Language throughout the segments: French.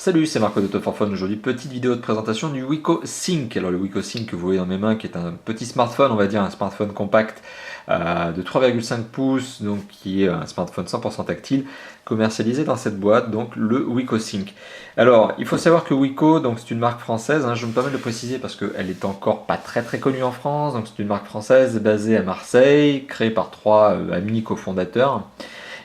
Salut, c'est Marco de Top4Phone. Aujourd'hui, petite vidéo de présentation du Wiko Sync. Alors, le Wiko Sync que vous voyez dans mes mains, qui est un petit smartphone, on va dire un smartphone compact de 3,5 pouces, donc qui est un smartphone 100% tactile, commercialisé dans cette boîte, donc le Wiko Sync. Alors, il faut savoir que Wiko, donc c'est une marque française, je me permets de le préciser parce qu'elle est encore pas très connue en France, donc c'est une marque française basée à Marseille, créée par trois amis cofondateurs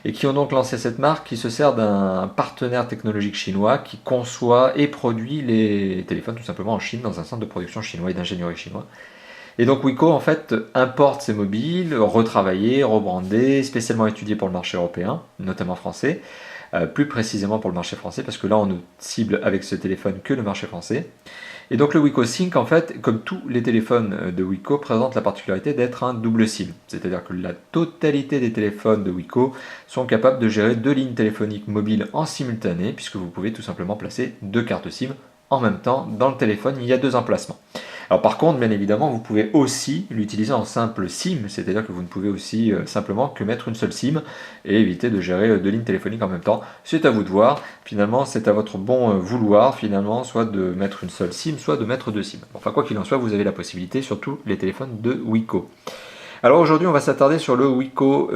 et qui ont donc lancé cette marque qui se sert d'un partenaire technologique chinois qui conçoit et produit les téléphones tout simplement en Chine, dans un centre de production chinois et d'ingénierie chinois. Et donc Wiko en fait importe ces mobiles, retravaillés, rebrandés, spécialement étudiés pour le marché européen, notamment français, plus précisément pour le marché français, parce que là on ne cible avec ce téléphone que le marché français. Et donc le Wiko Sync, en fait, comme tous les téléphones de Wiko, présente la particularité d'être un double SIM. C'est-à-dire que la totalité des téléphones de Wiko sont capables de gérer deux lignes téléphoniques mobiles en simultané, puisque vous pouvez tout simplement placer deux cartes SIM en même temps dans le téléphone. Il y a deux emplacements. Alors par contre, bien évidemment, vous pouvez aussi l'utiliser en simple SIM, c'est-à-dire que vous ne pouvez aussi simplement que mettre une seule SIM et éviter de gérer deux lignes téléphoniques en même temps. C'est à vous de voir. Finalement, c'est à votre bon vouloir, finalement, soit de mettre une seule SIM, soit de mettre deux SIM. Enfin, quoi qu'il en soit, vous avez la possibilité sur tous les téléphones de Wiko. Alors aujourd'hui, on va s'attarder sur le Wiko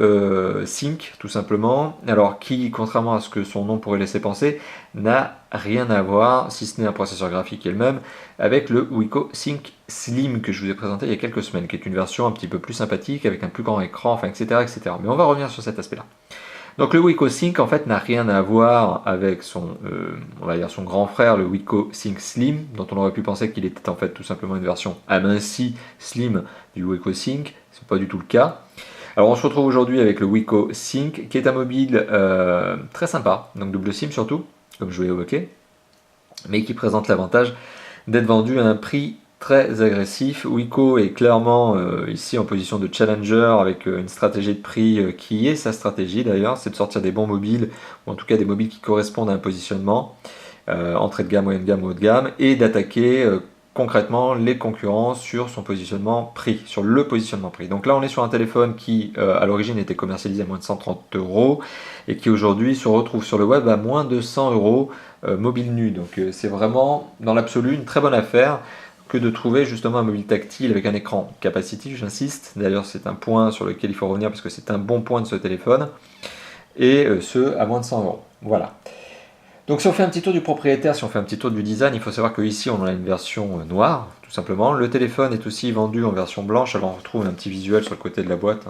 Sync, tout simplement. Alors qui, contrairement à ce que son nom pourrait laisser penser, n'a rien à voir, si ce n'est un processeur graphique elle-même, avec le Wiko Sync Slim que je vous ai présenté il y a quelques semaines, qui est une version un petit peu plus sympathique, avec un plus grand écran, enfin, etc. Mais on va revenir sur cet aspect-là. Donc le Wiko Sync en fait n'a rien à voir avec son, on va dire son grand frère, le Wiko Sync Slim, dont on aurait pu penser qu'il était en fait tout simplement une version amincie slim du Wiko Sync. C'est pas du tout le cas. Alors on se retrouve aujourd'hui avec le Wiko Sync, qui est un mobile très sympa, donc double SIM surtout, comme je vous l'ai évoqué, mais qui présente l'avantage d'être vendu à un prix très agressif. Wiko est clairement ici en position de challenger avec une stratégie de prix qui est sa stratégie d'ailleurs, c'est de sortir des bons mobiles, ou en tout cas des mobiles qui correspondent à un positionnement, entrée de gamme, moyenne gamme, haut de gamme, et d'attaquer concrètement les concurrents sur son positionnement prix, sur le positionnement prix. Donc là on est sur un téléphone qui à l'origine était commercialisé à moins de 130 € et qui aujourd'hui se retrouve sur le web à moins de 100 € mobile nu. Donc c'est vraiment dans l'absolu une très bonne affaire que de trouver justement un mobile tactile avec un écran capacitif, j'insiste. D'ailleurs c'est un point sur lequel il faut revenir parce que c'est un bon point de ce téléphone, et ce à moins de 100 €. Voilà. Donc si on fait un petit tour du propriétaire, si on fait un petit tour du design, il faut savoir qu'ici on a une version noire, tout simplement. Le téléphone est aussi vendu en version blanche, alors on retrouve un petit visuel sur le côté de la boîte,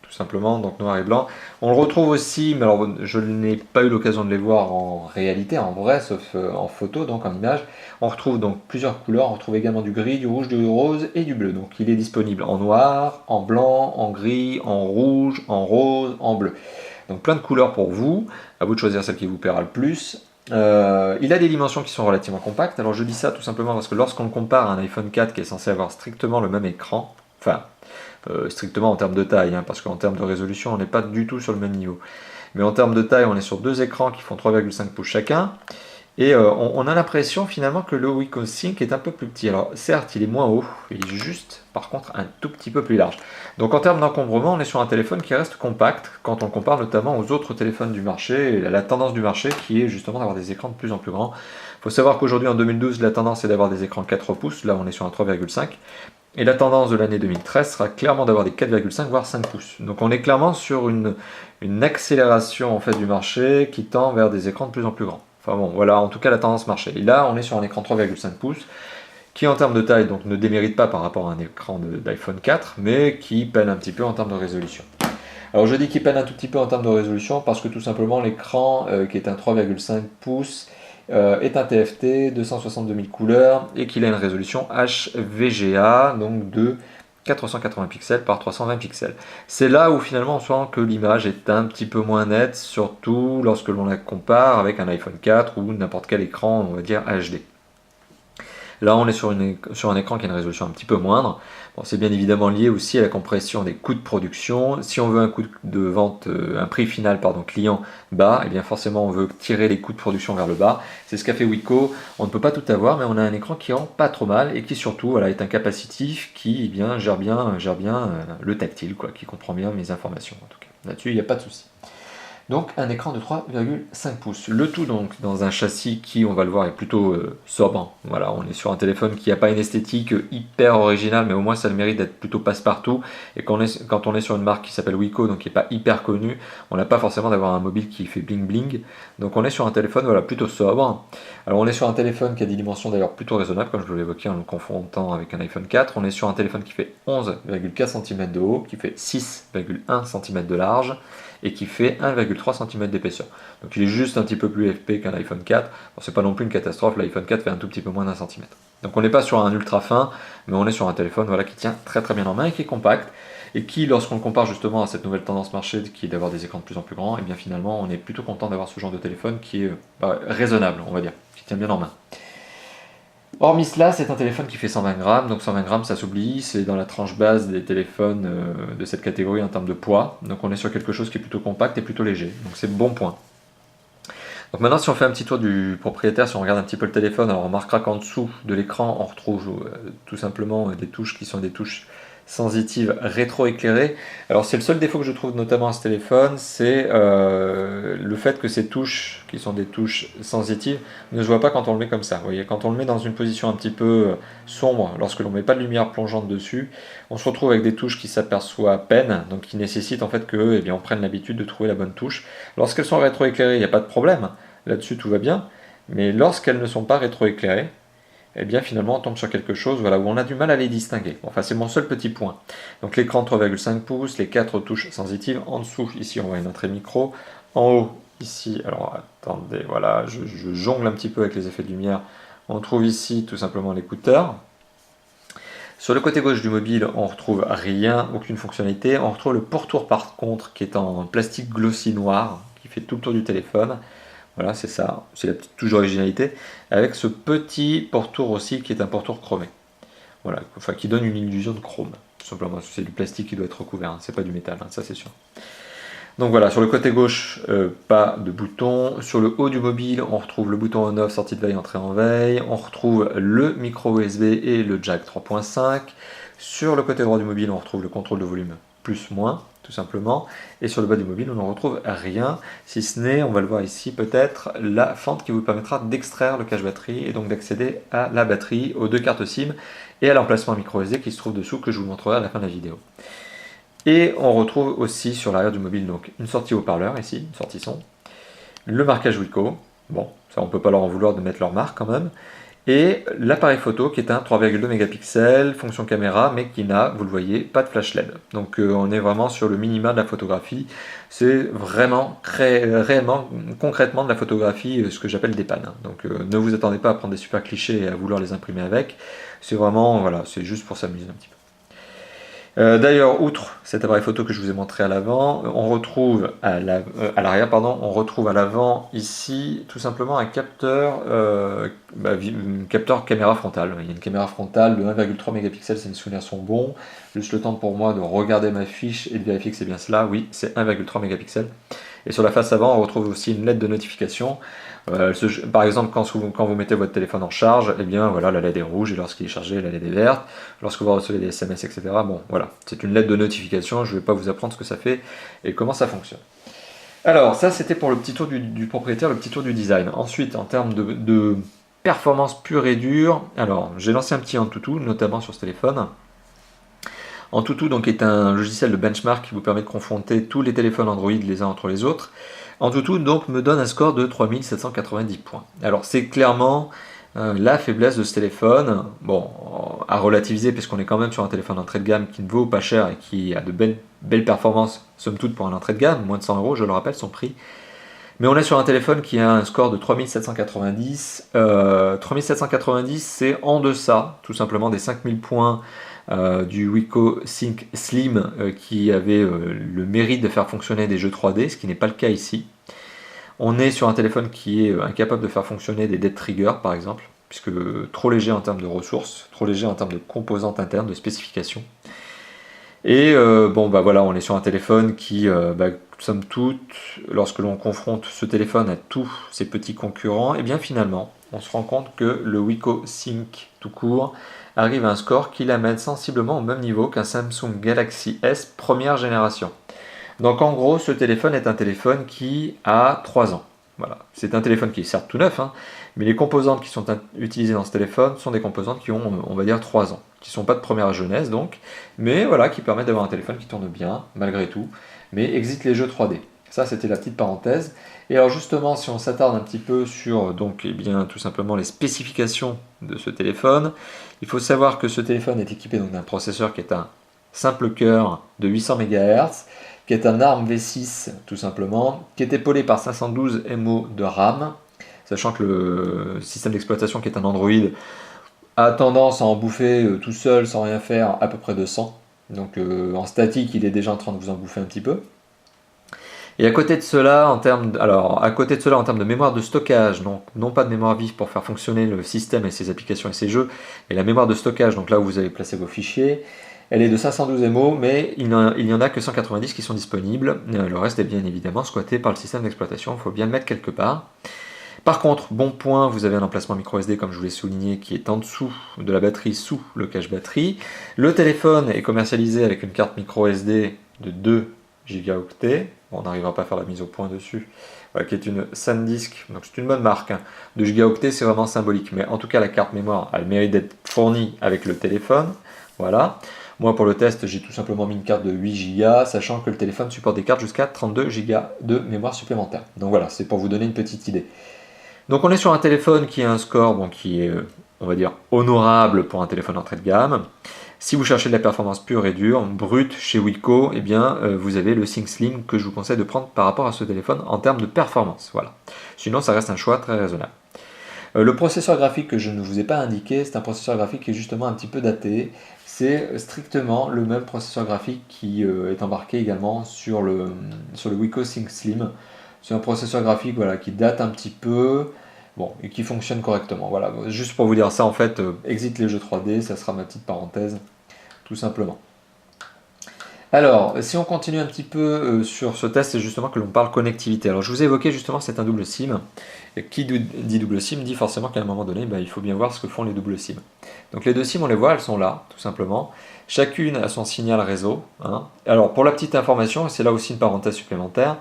tout simplement, donc noir et blanc. On le retrouve aussi, mais alors je n'ai pas eu l'occasion de les voir en réalité, en vrai, sauf en photo, donc en image. On retrouve donc plusieurs couleurs, on retrouve également du gris, du rouge, du rose et du bleu. Donc il est disponible en noir, en blanc, en gris, en rouge, en rose, en bleu. Donc plein de couleurs pour vous, à vous de choisir celle qui vous plaira le plus. Il a des dimensions qui sont relativement compactes. Alors je dis ça tout simplement parce que lorsqu'on le compare à un iPhone 4 qui est censé avoir strictement le même écran, enfin strictement en termes de taille, parce qu'en termes de résolution on n'est pas du tout sur le même niveau. Mais en termes de taille on est sur deux écrans qui font 3,5 pouces chacun. Et on a l'impression finalement que le Wiko Sync est un peu plus petit. Alors certes il est moins haut, il est juste par contre un tout petit peu plus large. Donc en termes d'encombrement on est sur un téléphone qui reste compact quand on le compare notamment aux autres téléphones du marché, et la tendance du marché qui est justement d'avoir des écrans de plus en plus grands. Il faut savoir qu'aujourd'hui en 2012 la tendance est d'avoir des écrans 4 pouces, là on est sur un 3,5. Et la tendance de l'année 2013 sera clairement d'avoir des 4,5 voire 5 pouces. Donc on est clairement sur une accélération en fait du marché qui tend vers des écrans de plus en plus grands. Enfin bon, voilà en tout cas la tendance marché. Et là on est sur un écran 3,5 pouces qui en termes de taille donc ne démérite pas par rapport à un écran d'iPhone 4, mais qui peine un petit peu en termes de résolution. Alors je dis qu'il peine un tout petit peu en termes de résolution parce que tout simplement l'écran qui est un 3,5 pouces est un TFT de 162 000 couleurs et qu'il a une résolution HVGA, donc de 480 pixels par 320 pixels. C'est là où finalement on sent que l'image est un petit peu moins nette, surtout lorsque l'on la compare avec un iPhone 4 ou n'importe quel écran, on va dire HD. Là, on est sur un écran qui a une résolution un petit peu moindre. Bon, c'est bien évidemment lié aussi à la compression des coûts de production. Si on veut un coût de vente, un prix final client bas, et bien forcément on veut tirer les coûts de production vers le bas. C'est ce qu'a fait Wiko. On ne peut pas tout avoir, mais on a un écran qui rend pas trop mal et qui surtout est un capacitif qui gère bien le tactile, qui comprend bien mes informations en tout cas. Là-dessus, il n'y a pas de souci. Donc un écran de 3,5 pouces. Le tout donc dans un châssis qui, on va le voir, est plutôt sobre. Voilà, on est sur un téléphone qui n'a pas une esthétique hyper originale, mais au moins ça a le mérite d'être plutôt passe-partout. Et quand on est sur une marque qui s'appelle Wiko, donc qui n'est pas hyper connue, on n'a pas forcément d'avoir un mobile qui fait bling bling. Donc on est sur un téléphone voilà, plutôt sobre. Alors on est sur un téléphone qui a des dimensions d'ailleurs plutôt raisonnables, comme je vous l'évoquais en le confrontant avec un iPhone 4. On est sur un téléphone qui fait 11,4 cm de haut, qui fait 6,1 cm de large, et qui fait 1,3 cm d'épaisseur. Donc il est juste un petit peu plus épais qu'un iPhone 4. Bon, c'est pas non plus une catastrophe, l'iPhone 4 fait un tout petit peu moins d'un centimètre. Donc on n'est pas sur un ultra fin, mais on est sur un téléphone voilà, qui tient très très bien en main et qui est compact, et qui, lorsqu'on le compare justement à cette nouvelle tendance marché qui est d'avoir des écrans de plus en plus grands, et bien finalement on est plutôt content d'avoir ce genre de téléphone qui est raisonnable, on va dire, qui tient bien en main. Hormis cela, c'est un téléphone qui fait 120 grammes, donc 120 grammes ça s'oublie, c'est dans la tranche basse des téléphones de cette catégorie en termes de poids, donc on est sur quelque chose qui est plutôt compact et plutôt léger, donc c'est bon point. Donc maintenant si on fait un petit tour du propriétaire, si on regarde un petit peu le téléphone, alors on remarquera qu'en dessous de l'écran on retrouve tout simplement des touches qui sont des touches sensitives rétro-éclairées. Alors c'est le seul défaut que je trouve notamment à ce téléphone, c'est le fait que ces touches, qui sont des touches sensitives, ne se voient pas quand on le met comme ça. Vous voyez, quand on le met dans une position un petit peu sombre, lorsque l'on ne met pas de lumière plongeante dessus, on se retrouve avec des touches qui s'aperçoivent à peine, donc qui nécessitent en fait que on prenne l'habitude de trouver la bonne touche. Lorsqu'elles sont rétro-éclairées, il n'y a pas de problème, là-dessus tout va bien, mais lorsqu'elles ne sont pas rétro-éclairées, et bien finalement on tombe sur quelque chose voilà, où on a du mal à les distinguer. Enfin c'est mon seul petit point. Donc l'écran 3,5 pouces, les 4 touches sensitives, en dessous ici on voit une entrée micro, en haut ici, alors attendez, voilà, je jongle un petit peu avec les effets de lumière, on trouve ici tout simplement l'écouteur. Sur le côté gauche du mobile, on retrouve rien, aucune fonctionnalité. On retrouve le pourtour par contre qui est en plastique glossy noir, qui fait tout le tour du téléphone. Voilà, c'est ça, c'est la petite touche d'originalité, avec ce petit pourtour aussi qui est un pourtour chromé. Voilà, enfin qui donne une illusion de chrome, tout simplement, c'est du plastique qui doit être recouvert, hein, c'est pas du métal, hein, ça c'est sûr. Donc voilà, sur le côté gauche, pas de bouton. Sur le haut du mobile, on retrouve le bouton on-off, sortie de veille, entrée en veille. On retrouve le micro USB et le jack 3.5. Sur le côté droit du mobile, on retrouve le contrôle de volume plus-moins, tout simplement. Et sur le bas du mobile, on ne retrouve rien, si ce n'est, on va le voir ici peut-être, la fente qui vous permettra d'extraire le cache batterie et donc d'accéder à la batterie, aux 2 cartes SIM et à l'emplacement micro SD qui se trouve dessous, que je vous montrerai à la fin de la vidéo. Et on retrouve aussi sur l'arrière du mobile donc une sortie haut-parleur ici, une sortie son, le marquage Wiko, bon, ça on peut pas leur en vouloir de mettre leur marque quand même, et l'appareil photo qui est un 3,2 mégapixels, fonction caméra, mais qui n'a, vous le voyez, pas de flash LED. Donc on est vraiment sur le minima de la photographie, c'est vraiment réellement, concrètement de la photographie, ce que j'appelle des pannes. Donc ne vous attendez pas à prendre des super clichés et à vouloir les imprimer avec, c'est vraiment, voilà, c'est juste pour s'amuser un petit peu. D'ailleurs, outre cet appareil photo que je vous ai montré à l'avant, on retrouve à l'arrière, on retrouve à l'avant ici tout simplement un capteur, capteur caméra frontale. Il y a une caméra frontale de 1,3 mégapixels, si mes souvenirs sont bons. Juste le temps pour moi de regarder ma fiche et de vérifier que c'est bien cela. Oui, c'est 1,3 mégapixels. Et sur la face avant, on retrouve aussi une LED de notification. Par exemple, quand vous mettez votre téléphone en charge, eh bien voilà, la LED est rouge et lorsqu'il est chargé, la LED est verte. Lorsque vous recevez des SMS, etc. Bon, voilà, c'est une LED de notification. Je ne vais pas vous apprendre ce que ça fait et comment ça fonctionne. Alors, ça c'était pour le petit tour du propriétaire, le petit tour du design. Ensuite, en termes de performance pure et dure, alors j'ai lancé un petit Antutu, notamment sur ce téléphone. Antutu donc est un logiciel de benchmark qui vous permet de confronter tous les téléphones Android les uns entre les autres. Antutu donc me donne un score de 3790 points. Alors c'est clairement la faiblesse de ce téléphone, bon, à relativiser puisqu'on est quand même sur un téléphone d'entrée de gamme qui ne vaut pas cher et qui a de belles performances, somme toute pour un entrée de gamme, moins de 100 €, je le rappelle son prix. Mais on est sur un téléphone qui a un score de 3790. 3790 c'est en deçà tout simplement des 5000 points du Wiko Sync Slim qui avait le mérite de faire fonctionner des jeux 3D, ce qui n'est pas le cas ici. On est sur un téléphone qui est incapable de faire fonctionner des dead triggers par exemple, puisque trop léger en termes de ressources, trop léger en termes de composantes internes, de spécifications. Et bon bah voilà, on est sur un téléphone qui, somme toute, lorsque l'on confronte ce téléphone à tous ses petits concurrents, et bien finalement, on se rend compte que le Wiko Sync tout court arrive à un score qui l'amène sensiblement au même niveau qu'un Samsung Galaxy S première génération. Donc en gros, ce téléphone est un téléphone qui a 3 ans. Voilà. C'est un téléphone qui est certes tout neuf, hein, mais les composantes qui sont utilisées dans ce téléphone sont des composantes qui ont, on va dire, 3 ans, qui ne sont pas de première jeunesse donc, mais voilà, qui permettent d'avoir un téléphone qui tourne bien, malgré tout, mais existe les jeux 3D. Ça, c'était la petite parenthèse. Et alors justement, si on s'attarde un petit peu sur, donc, eh bien, tout simplement les spécifications de ce téléphone, il faut savoir que ce téléphone est équipé d'un processeur qui est un simple cœur de 800 MHz, qui est un ARM V6 tout simplement, qui est épaulé par 512 MO de RAM, sachant que le système d'exploitation qui est un Android a tendance à en bouffer tout seul sans rien faire à peu près 200. Donc en statique, il est déjà en train de vous en bouffer un petit peu. Et à côté de cela, en termes de mémoire de stockage, donc non pas de mémoire vive pour faire fonctionner le système et ses applications et ses jeux, et la mémoire de stockage, donc là où vous allez placer vos fichiers, elle est de 512 MO, mais il n'y en a que 190 qui sont disponibles. Le reste est bien évidemment squatté par le système d'exploitation, il faut bien le mettre quelque part. Par contre, bon point, vous avez un emplacement micro SD, comme je vous l'ai souligné, qui est en dessous de la batterie, sous le cache batterie. Le téléphone est commercialisé avec une carte micro SD de 2 gigaoctets. Bon, on n'arrivera pas à faire la mise au point dessus. Voilà, qui est une SanDisk, donc c'est une bonne marque. 2 gigaoctets, c'est vraiment symbolique. Mais en tout cas, la carte mémoire a le mérite d'être fournie avec le téléphone. Voilà. Moi, pour le test, j'ai tout simplement mis une carte de 8 Go, sachant que le téléphone supporte des cartes jusqu'à 32 Go de mémoire supplémentaire. Donc voilà, c'est pour vous donner une petite idée. Donc on est sur un téléphone qui a un score qui est, on va dire, honorable pour un téléphone entrée de gamme. Si vous cherchez de la performance pure et dure, brute chez Wiko, eh bien, vous avez le ThinkSlim que je vous conseille de prendre par rapport à ce téléphone en termes de performance. Voilà. Sinon, ça reste un choix très raisonnable. Le processeur graphique que je ne vous ai pas indiqué, c'est un processeur graphique qui est justement un petit peu daté. C'est strictement le même processeur graphique qui est embarqué également sur le Wiko ThinkSlim. C'est un processeur graphique voilà, qui date un petit peu, bon, et qui fonctionne correctement. Voilà, juste pour vous dire ça, en fait, exit les jeux 3D, ça sera ma petite parenthèse, tout simplement. Alors, si on continue un petit peu sur ce test, c'est justement que l'on parle connectivité. Alors, je vous ai évoqué justement, c'est un double SIM. Et qui dit double SIM dit forcément qu'à un moment donné, il faut bien voir ce que font les doubles SIM. Donc, les deux SIM, on les voit, elles sont là, tout simplement. Chacune a son signal réseau. Hein. Alors, pour la petite information, et c'est là aussi une parenthèse supplémentaire,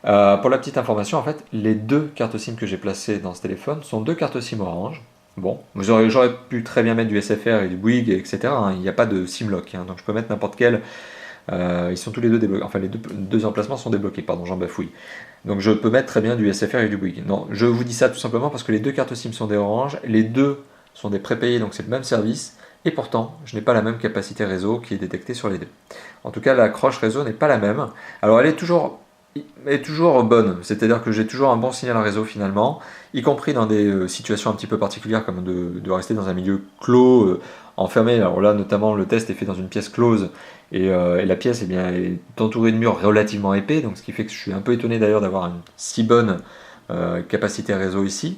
pour la petite information, en fait, les deux cartes SIM que j'ai placées dans ce téléphone sont deux cartes SIM Orange. Bon, j'aurais pu très bien mettre du SFR et du Bouygues, etc. Hein. Il n'y a pas de SIM lock, hein, donc je peux mettre n'importe quel. Ils sont tous les deux débloqués. Enfin, les deux emplacements sont débloqués, pardon, j'en bafouille. Donc je peux mettre très bien du SFR et du Bouygues. Non, je vous dis ça tout simplement parce que les deux cartes SIM sont des Orange, les deux sont des prépayés, donc c'est le même service. Et pourtant, je n'ai pas la même capacité réseau qui est détectée sur les deux. En tout cas, l'accroche réseau n'est pas la même. Alors elle est toujours bonne, c'est-à-dire que j'ai toujours un bon signal réseau finalement, y compris dans des situations un petit peu particulières comme de rester dans un milieu clos, enfermé. Alors là notamment le test est fait dans une pièce close et la pièce est entourée de murs relativement épais, donc ce qui fait que je suis un peu étonné d'ailleurs d'avoir une si bonne capacité réseau ici.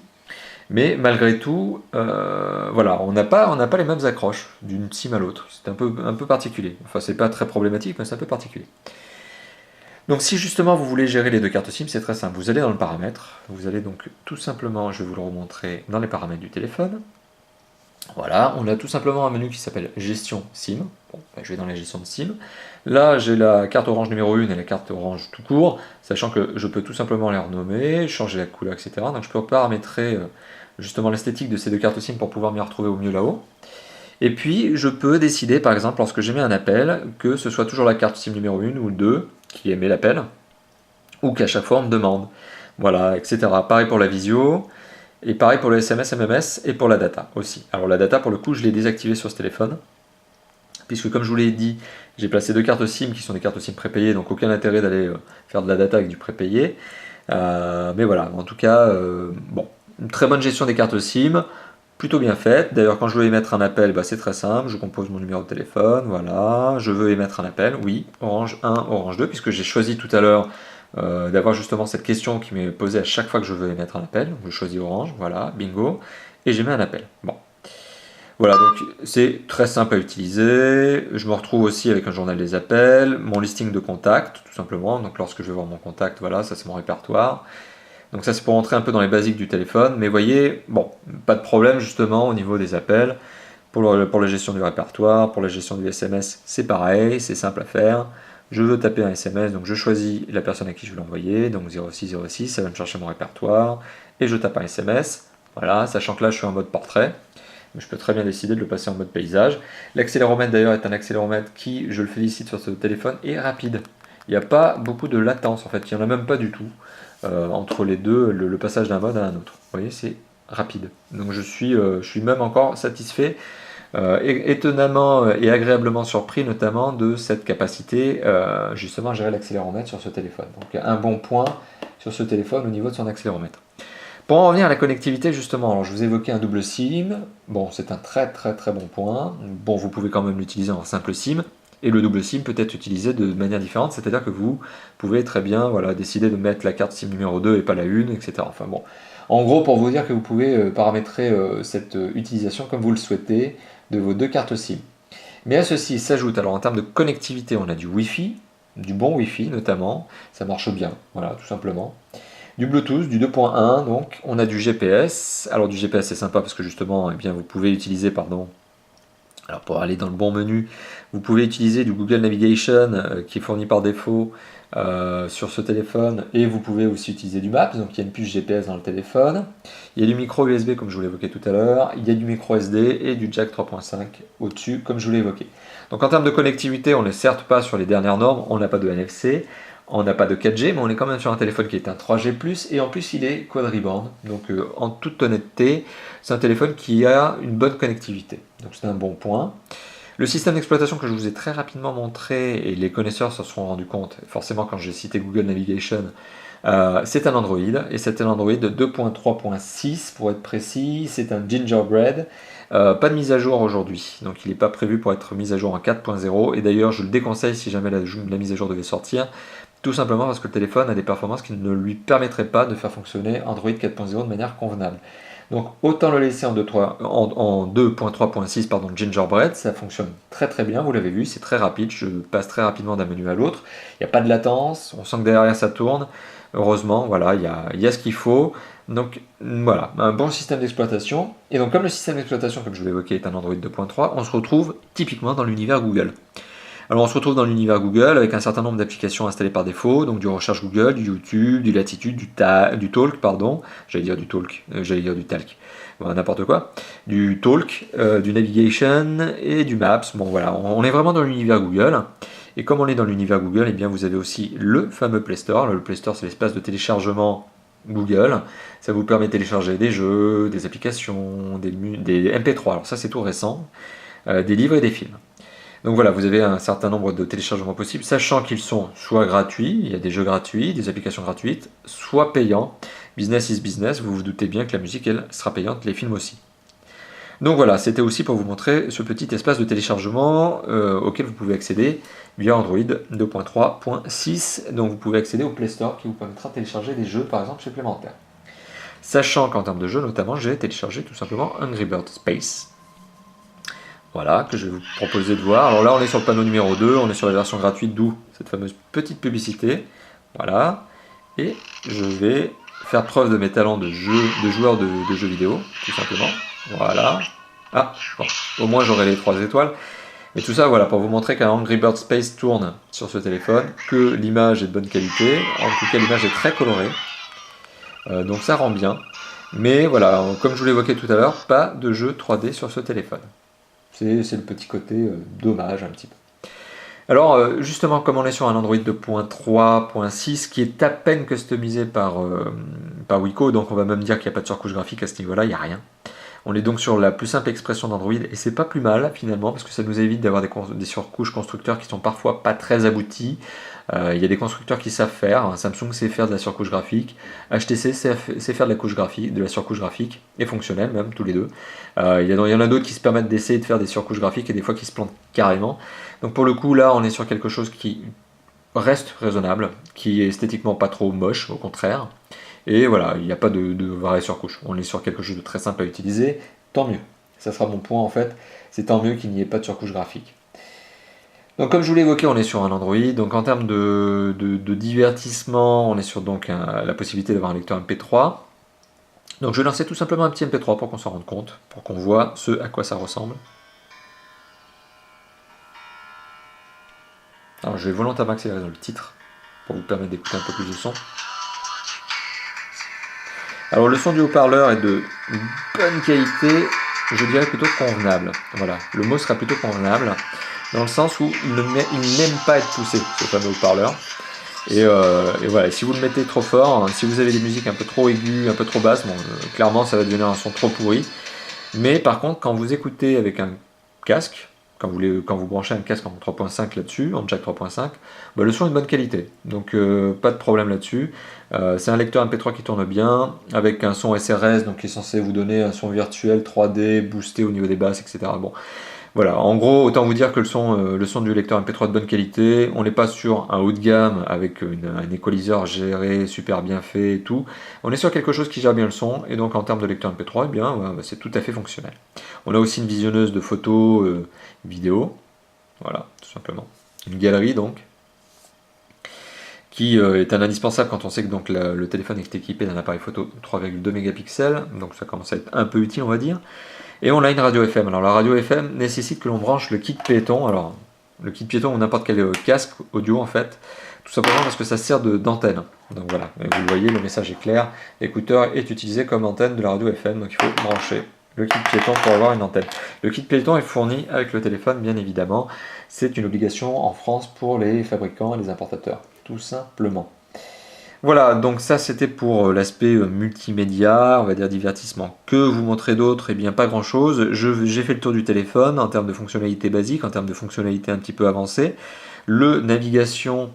Mais malgré tout, voilà, on n'a pas les mêmes accroches d'une SIM à l'autre. C'est un peu particulier. Enfin, c'est pas très problématique, mais c'est un peu particulier. Donc si justement vous voulez gérer les deux cartes SIM, c'est très simple. Vous allez dans le paramètre, vous allez donc tout simplement, je vais vous le remontrer dans les paramètres du téléphone. Voilà, on a tout simplement un menu qui s'appelle Gestion SIM. Bon, je vais dans la gestion de SIM. Là, j'ai la carte orange numéro 1 et la carte orange tout court, sachant que je peux tout simplement les renommer, changer la couleur, etc. Donc je peux paramétrer justement l'esthétique de ces deux cartes SIM pour pouvoir m'y retrouver au mieux là-haut. Et puis, je peux décider, par exemple, lorsque j'émets un appel, que ce soit toujours la carte SIM numéro 1 ou 2 qui émet l'appel, ou qu'à chaque fois on me demande. Voilà, etc. Pareil pour la visio, et pareil pour le SMS, MMS, et pour la data aussi. Alors la data, pour le coup, je l'ai désactivée sur ce téléphone, puisque comme je vous l'ai dit, j'ai placé deux cartes SIM qui sont des cartes SIM prépayées, donc aucun intérêt d'aller faire de la data avec du prépayé. Mais voilà, en tout cas, bon, une très bonne gestion des cartes SIM, plutôt bien faite. D'ailleurs, quand je veux émettre un appel, c'est très simple. Je compose mon numéro de téléphone, voilà. Je veux émettre un appel, oui, Orange 1, Orange 2, puisque j'ai choisi tout à l'heure d'avoir justement cette question qui m'est posée à chaque fois que je veux émettre un appel. Donc, je choisis Orange, voilà, bingo, et j'émets un appel. Bon. Voilà, donc c'est très simple à utiliser. Je me retrouve aussi avec un journal des appels, mon listing de contacts, tout simplement. Donc, lorsque je vais voir mon contact, voilà, ça c'est mon répertoire. Donc ça c'est pour rentrer un peu dans les basiques du téléphone, mais voyez, bon, pas de problème justement au niveau des appels. Pour la gestion du répertoire, pour la gestion du SMS, c'est pareil, c'est simple à faire. je veux taper un SMS, donc je choisis la personne à qui je veux l'envoyer, donc 0606, ça va me chercher mon répertoire, et je tape un SMS, voilà, sachant que là je suis en mode portrait, mais je peux très bien décider de le passer en mode paysage. L'accéléromètre d'ailleurs est un accéléromètre qui, je le félicite sur ce téléphone, est rapide. Il n'y a pas beaucoup de latence en fait, il n'y en a même pas du tout entre les deux, le passage d'un mode à un autre. Vous voyez, c'est rapide. Donc je suis même encore satisfait, étonnamment et agréablement surpris notamment de cette capacité justement à gérer l'accéléromètre sur ce téléphone. Donc un bon point sur ce téléphone au niveau de son accéléromètre. Pour en revenir à la connectivité justement, alors je vous évoquais un double SIM, bon c'est un très bon point, bon vous pouvez quand même l'utiliser en simple SIM, et le double SIM peut être utilisé de manière différente, c'est-à-dire que vous pouvez très bien décider de mettre la carte SIM numéro 2 et pas la 1, etc. Enfin bon, en gros pour vous dire que vous pouvez paramétrer cette utilisation comme vous le souhaitez de vos deux cartes SIM. Mais à ceci s'ajoute, alors en termes de connectivité, on a du Wi-Fi, du bon Wi-Fi notamment, ça marche bien, voilà tout simplement. Du Bluetooth, du 2.1, donc on a du GPS. Alors du GPS c'est sympa parce que justement, eh bien, vous pouvez utiliser, alors pour aller dans le bon menu, vous pouvez utiliser du Google Navigation qui est fourni par défaut sur ce téléphone, et vous pouvez aussi utiliser du Maps, donc il y a une puce GPS dans le téléphone. Il y a du micro USB comme je vous l'ai évoqué tout à l'heure, il y a du micro SD et du jack 3.5 au-dessus comme je vous l'ai évoqué. Donc en termes de connectivité, on n'est certes pas sur les dernières normes, on n'a pas de NFC, on n'a pas de 4G, mais on est quand même sur un téléphone qui est un 3G+, et en plus il est quadriband. Donc en toute honnêteté, c'est un téléphone qui a une bonne connectivité. Donc c'est un bon point. Le système d'exploitation que je vous ai très rapidement montré, et les connaisseurs s'en sont rendus compte, forcément quand j'ai cité Google Navigation, c'est un Android, et c'est un Android 2.3.6 pour être précis, c'est un Gingerbread, pas de mise à jour aujourd'hui, donc il n'est pas prévu pour être mis à jour en 4.0, et d'ailleurs je le déconseille si jamais la mise à jour devait sortir, tout simplement parce que le téléphone a des performances qui ne lui permettraient pas de faire fonctionner Android 4.0 de manière convenable. Donc autant le laisser en 2.3.6 Gingerbread, ça fonctionne très bien, vous l'avez vu, c'est très rapide, je passe très rapidement d'un menu à l'autre, il n'y a pas de latence, on sent que derrière ça tourne, heureusement, voilà, il y a ce qu'il faut. Donc voilà, un bon système d'exploitation, et donc comme le système d'exploitation, comme je vous l'ai évoqué, est un Android 2.3, on se retrouve typiquement dans l'univers Google. Alors on se retrouve dans l'univers Google avec un certain nombre d'applications installées par défaut, donc du recherche Google, du YouTube, du Latitude, du Talk, j'allais dire du Talk, j'allais dire du Talk, bon, n'importe quoi, du Talk, du Navigation et du Maps. Bon voilà, on est vraiment dans l'univers Google. Et comme on est dans l'univers Google, eh bien vous avez aussi le fameux Play Store. Le Play Store, c'est l'espace de téléchargement Google. Ça vous permet de télécharger des jeux, des applications, des MP3. Alors ça c'est tout récent, des livres et des films. Donc voilà, vous avez un certain nombre de téléchargements possibles, sachant qu'ils sont soit gratuits, il y a des jeux gratuits, des applications gratuites, soit payants. Business is business, vous vous doutez bien que la musique, elle, sera payante, les films aussi. Donc voilà, c'était aussi pour vous montrer ce petit espace de téléchargement auquel vous pouvez accéder via Android 2.3.6. Donc vous pouvez accéder au Play Store qui vous permettra de télécharger des jeux, par exemple, supplémentaires. Sachant qu'en termes de jeux, notamment, j'ai téléchargé tout simplement Angry Birds Space. Voilà, que je vais vous proposer de voir. Alors là, on est sur le panneau numéro 2, on est sur la version gratuite, d'où cette fameuse petite publicité. Voilà. Et je vais faire preuve de mes talents de joueur de jeux vidéo, tout simplement. Voilà. Ah, bon, au moins j'aurai les 3 étoiles. Mais tout ça, voilà, pour vous montrer qu'un Angry Bird Space tourne sur ce téléphone, que l'image est de bonne qualité. En tout cas, l'image est très colorée. Donc ça rend bien. Mais voilà, comme je vous l'évoquais tout à l'heure, pas de jeu 3D sur ce téléphone. C'est le petit côté dommage un petit peu. Alors justement, comme on est sur un Android 2.3.6 qui est à peine customisé par Wiko, donc on va même dire qu'il n'y a pas de surcouche graphique à ce niveau-là, il n'y a rien. On est donc sur la plus simple expression d'Android, et c'est pas plus mal finalement, parce que ça nous évite d'avoir des surcouches constructeurs qui sont parfois pas très abouties. Il y a des constructeurs qui savent faire, Samsung sait faire de la surcouche graphique, HTC sait faire de la surcouche graphique, et fonctionnelle même, tous les deux. Il y en a d'autres qui se permettent d'essayer de faire des surcouches graphiques, et des fois qui se plantent carrément. Donc pour le coup là, on est sur quelque chose qui reste raisonnable, qui est esthétiquement pas trop moche, au contraire. Et voilà, il n'y a pas de vraie surcouche. On est sur quelque chose de très simple à utiliser, tant mieux. Ça sera mon point en fait, c'est tant mieux qu'il n'y ait pas de surcouche graphique. Donc comme je vous l'ai évoqué, on est sur un Android, donc en termes de divertissement, on est sur donc la possibilité d'avoir un lecteur MP3. Donc je vais lancer tout simplement un petit MP3 pour qu'on s'en rende compte, pour qu'on voit ce à quoi ça ressemble. Alors je vais volontairement accélérer dans le titre pour vous permettre d'écouter un peu plus de son. Alors le son du haut-parleur est de bonne qualité, je dirais plutôt convenable. Voilà, le mot sera plutôt convenable, dans le sens où il n'aime pas être poussé, ce fameux haut-parleur. Et voilà, si vous le mettez trop fort, si vous avez des musiques un peu trop aiguës, un peu trop basses, bon, clairement ça va devenir un son trop pourri. Mais par contre, quand vous écoutez avec un casque, quand vous branchez un casque en 3.5 là-dessus, en jack 3.5, bah, le son est de bonne qualité. Donc pas de problème là-dessus. C'est un lecteur MP3 qui tourne bien, avec un son SRS, donc qui est censé vous donner un son virtuel 3D, boosté au niveau des basses, etc. Bon, voilà, en gros, autant vous dire que le son du lecteur MP3 de bonne qualité, on n'est pas sur un haut de gamme avec un équaliseur géré, super bien fait et tout. On est sur quelque chose qui gère bien le son, et donc en termes de lecteur MP3, eh bien, c'est tout à fait fonctionnel. On a aussi une visionneuse de photos, vidéo, voilà, tout simplement. Une galerie donc, qui est un indispensable quand on sait que donc, le téléphone est équipé d'un appareil photo 3,2 mégapixels, donc ça commence à être un peu utile on va dire. Et on a une radio FM. Alors la radio FM nécessite que l'on branche le kit piéton. Alors le kit piéton ou n'importe quel casque audio en fait, tout simplement parce que ça sert d'antenne. Donc voilà, et vous le voyez, le message est clair. L'écouteur est utilisé comme antenne de la radio FM, donc il faut brancher le kit piéton pour avoir une antenne. Le kit piéton est fourni avec le téléphone, bien évidemment. C'est une obligation en France pour les fabricants et les importateurs, tout simplement. Voilà, donc ça c'était pour l'aspect multimédia, on va dire divertissement. Que vous montrer d'autre? Eh bien pas grand chose. J'ai fait le tour du téléphone en termes de fonctionnalités basiques, en termes de fonctionnalités un petit peu avancées. Le navigation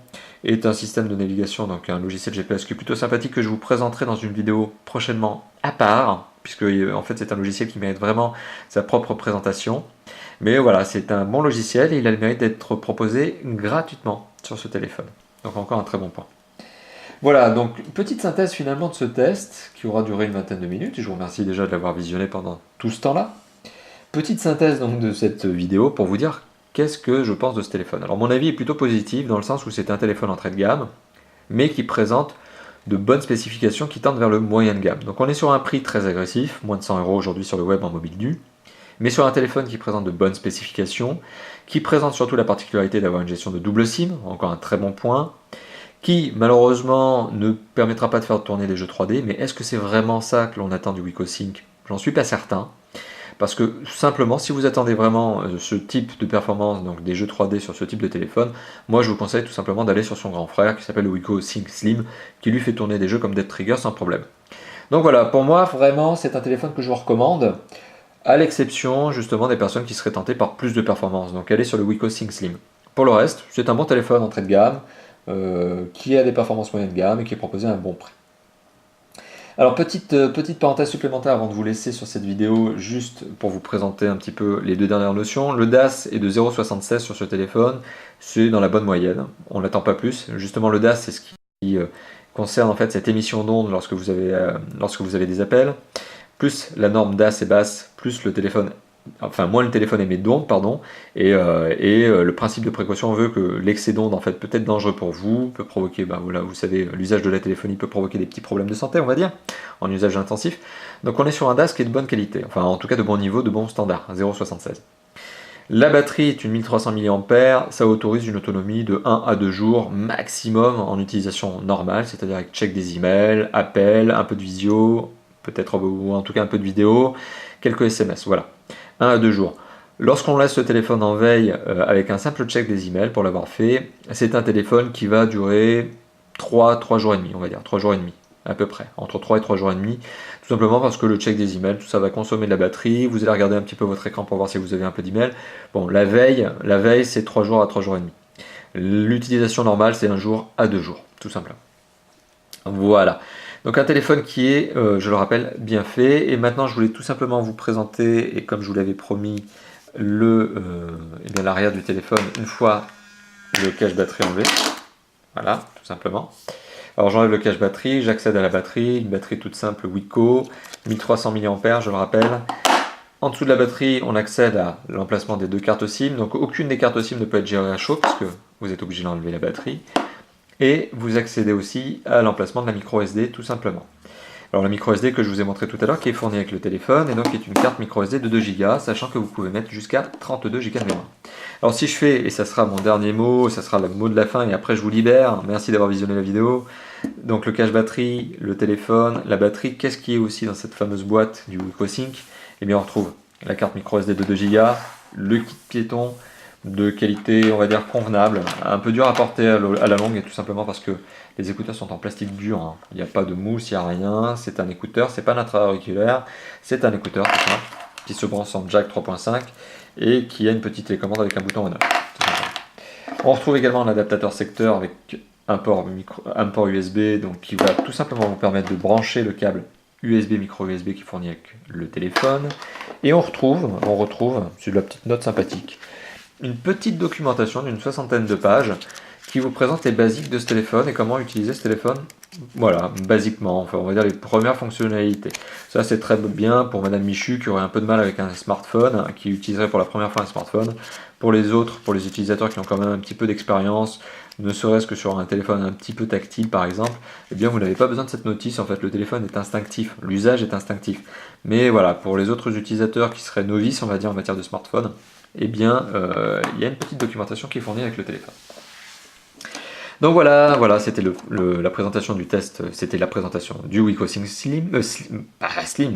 est un système de navigation, donc un logiciel GPS qui est plutôt sympathique que je vous présenterai dans une vidéo prochainement à part, puisque en fait c'est un logiciel qui mérite vraiment sa propre présentation. Mais voilà, c'est un bon logiciel et il a le mérite d'être proposé gratuitement sur ce téléphone. Donc encore un très bon point. Voilà, donc petite synthèse finalement de ce test qui aura duré une vingtaine de minutes. Je vous remercie déjà de l'avoir visionné pendant tout ce temps-là. Petite synthèse donc de cette vidéo pour vous dire qu'est-ce que je pense de ce téléphone. Alors mon avis est plutôt positif dans le sens où c'est un téléphone entrée de gamme, mais qui présente de bonnes spécifications qui tendent vers le moyen de gamme. Donc on est sur un prix très agressif, moins de 100 € aujourd'hui sur le web en mobile nu, mais sur un téléphone qui présente de bonnes spécifications, qui présente surtout la particularité d'avoir une gestion de double SIM, encore un très bon point, qui malheureusement ne permettra pas de faire tourner des jeux 3D, mais est-ce que c'est vraiment ça que l'on attend du Wiko Sync? J'en suis pas certain, parce que simplement si vous attendez vraiment ce type de performance, donc des jeux 3D sur ce type de téléphone, moi je vous conseille tout simplement d'aller sur son grand frère qui s'appelle le Wiko Sync Slim, qui lui fait tourner des jeux comme Death Trigger sans problème. Donc voilà, pour moi vraiment c'est un téléphone que je vous recommande, à l'exception justement des personnes qui seraient tentées par plus de performance, donc allez sur le Wiko Sync Slim. Pour le reste, c'est un bon téléphone entrée de gamme, qui a des performances moyennes de gamme et qui est proposé à un bon prix. Alors petite parenthèse supplémentaire avant de vous laisser sur cette vidéo, juste pour vous présenter un petit peu les deux dernières notions. Le DAS est de 0,76 sur ce téléphone, c'est dans la bonne moyenne, on n'attend pas plus. Justement le DAS c'est ce qui concerne en fait cette émission d'onde lorsque vous avez des appels. Plus la norme DAS est basse, plus le téléphone, enfin moins le téléphone émet d'ondes, pardon, et le principe de précaution veut que l'excès d'ondes en fait peut être dangereux pour vous, peut provoquer, voilà, vous savez, l'usage de la téléphonie peut provoquer des petits problèmes de santé, on va dire, en usage intensif. Donc on est sur un DAS qui est de bonne qualité, enfin en tout cas de bon niveau, de bon standard, 0,76. La batterie est une 1300 mAh, ça autorise une autonomie de 1 à 2 jours maximum en utilisation normale, c'est-à-dire avec check des emails, appels, un peu de visio, peut-être ou en tout cas un peu de vidéo, quelques SMS, voilà. 1 à 2 jours. Lorsqu'on laisse ce téléphone en veille avec un simple check des emails pour l'avoir fait, c'est un téléphone qui va durer 3 jours et demi, on va dire, 3 jours et demi à peu près, entre 3 et 3 jours et demi, tout simplement parce que le check des emails, tout ça va consommer de la batterie, vous allez regarder un petit peu votre écran pour voir si vous avez un peu d'emails. Bon, la veille c'est 3 jours à 3 jours et demi. L'utilisation normale, c'est 1 jour à 2 jours, tout simplement. Voilà. Donc un téléphone qui est, je le rappelle, bien fait. Et maintenant, je voulais tout simplement vous présenter, et comme je vous l'avais promis, l'arrière du téléphone une fois le cache batterie enlevé. Voilà, tout simplement. Alors j'enlève le cache batterie, j'accède à la batterie, une batterie toute simple Wiko, 1300 mAh, je le rappelle. En dessous de la batterie, on accède à l'emplacement des deux cartes SIM. Donc aucune des cartes SIM ne peut être gérée à chaud, puisque vous êtes obligé d'enlever la batterie. Et vous accédez aussi à l'emplacement de la micro SD tout simplement. Alors la micro SD que je vous ai montré tout à l'heure qui est fournie avec le téléphone et donc qui est une carte micro SD de 2 Go, sachant que vous pouvez mettre jusqu'à 32 Go de mémoire. Alors si je fais, et ça sera mon dernier mot, ça sera le mot de la fin et après je vous libère, merci d'avoir visionné la vidéo. Donc le cache batterie, le téléphone, la batterie, qu'est-ce qui est aussi dans cette fameuse boîte du WicoSync? Eh bien on retrouve la carte micro SD de 2 Go, le kit piéton de qualité on va dire convenable, un peu dur à porter à la longue et tout simplement parce que les écouteurs sont en plastique dur, hein. Il n'y a pas de mousse, il n'y a rien, c'est un écouteur, c'est pas un intra-auriculaire, c'est un écouteur tout simple, qui se branche en jack 3.5 et qui a une petite télécommande avec un bouton on-off. On retrouve également un adaptateur secteur avec un port USB donc qui va tout simplement vous permettre de brancher le câble USB micro USB qui fournit avec le téléphone. Et on retrouve, c'est de la petite note sympathique, une petite documentation d'une 60aine de pages qui vous présente les basiques de ce téléphone et comment utiliser ce téléphone. Voilà, basiquement, enfin, on va dire les premières fonctionnalités. Ça c'est très bien pour Madame Michu qui aurait un peu de mal avec un smartphone, qui utiliserait pour la première fois un smartphone. Pour les autres, pour les utilisateurs qui ont quand même un petit peu d'expérience, ne serait-ce que sur un téléphone un petit peu tactile par exemple, eh bien vous n'avez pas besoin de cette notice, en fait le téléphone est instinctif, l'usage est instinctif. Mais voilà, pour les autres utilisateurs qui seraient novices on va dire en matière de smartphone, eh bien il y a une petite documentation qui est fournie avec le téléphone. Donc voilà, c'était la présentation du test, c'était la présentation du WicoSync Slim,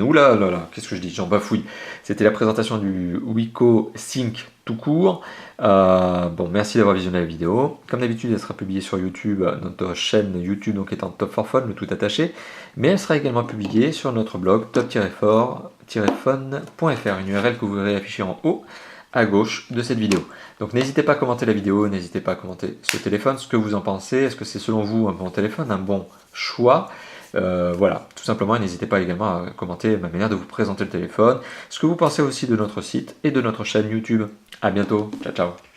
oula, qu'est-ce que je dis, j'en bafouille. C'était la présentation du WicoSync tout court. Bon, merci d'avoir visionné la vidéo. Comme d'habitude, elle sera publiée sur YouTube, notre chaîne YouTube, donc étant Top for Phone, le tout attaché. Mais elle sera également publiée sur notre blog top-for-phone.fr, une URL que vous verrez affichée en haut à gauche de cette vidéo. Donc n'hésitez pas à commenter la vidéo, n'hésitez pas à commenter ce téléphone, ce que vous en pensez, est-ce que c'est selon vous un bon téléphone, un bon choix? Voilà, tout simplement, et n'hésitez pas également à commenter ma manière de vous présenter le téléphone, ce que vous pensez aussi de notre site et de notre chaîne YouTube. A bientôt, ciao ciao.